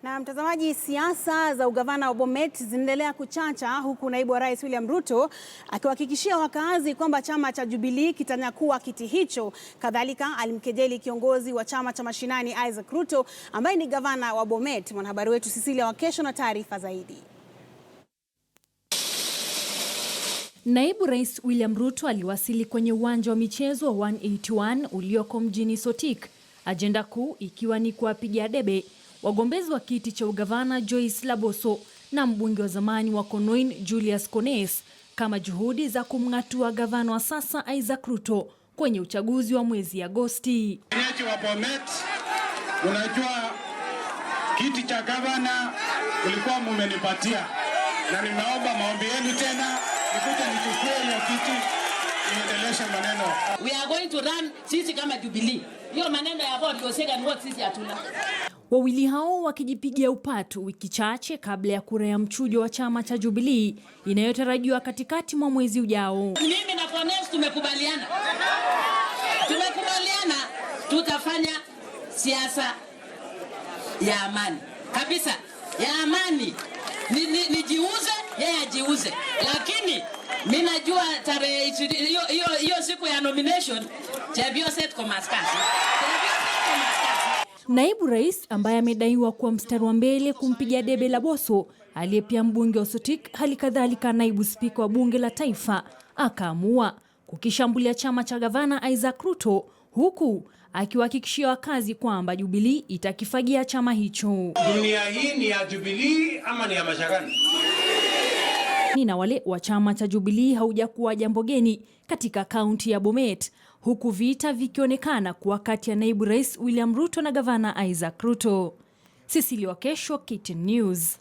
Na mtazamaji, siasa za ugavana wa Bomet zinaendelea kuchacha huku naibu wa rais William Ruto akiwahakikishia wakazi kwamba chama cha Jubilee kitanyakua kiti hicho. Kadhalika alimkejeli kiongozi wa chama cha mashinani Isaac Ruto ambaye ni gavana wa Bomet. Mwanahabari wetu Cecilia Wakesho na taarifa zaidi. Naibu rais William Ruto aliwasili kwenye uwanja wa michezo wa 181 ulioko mjini Sotik, ajenda kuu ikiwa ni kuwapigia debe wagombezi wa kiti cha ugavana Joyce Laboso na mbunge wa zamani wa Konoin Julius Kones kama juhudi za kumng'atua gavana wa sasa Isaac Ruto kwenye uchaguzi wa mwezi Agosti. Wananchi wa Bomet, unajua kiti cha gavana ulikuwa mumenipatia na ninaomba maombi yenu tena nikuja nichukue hiyo kiti niendeleshe maneno. We are going to run sisi kama Jubilee. Hiyo maneno ya vote go second vote sisi hatuna. Wawili hao wakijipigia upatu wiki chache kabla ya kura ya mchujo wa chama cha Jubilee inayotarajiwa katikati mwa mwezi ujao. Mimi na Kones tumekubaliana tutafanya siasa ya amani kabisa, ya amani. Nijiuze yeye ajiuze, lakini mimi najua tarehe hiyo siku ya nomination Jabio set komaskasi. Naibu rais ambaye amedaiwa kuwa mstari wa mbele kumpigia debe Laboso, aliyepia mbunge wa Sotik, hali kadhalika naibu spika wa bunge la taifa, akaamua kukishambulia chama cha gavana Isaac Ruto, huku akiwahakikishia wakazi kwamba Jubilee itakifagia chama hicho. Dunia hii ni ya Jubilee ama ni ya mashakani? Na wale wa chama cha Jubilee haujakuwa jambo geni katika kaunti ya Bomet, huku vita vikionekana kuwa kati ya naibu rais William Ruto na gavana Isaac Ruto. Cecilia Wakesho, KTN News.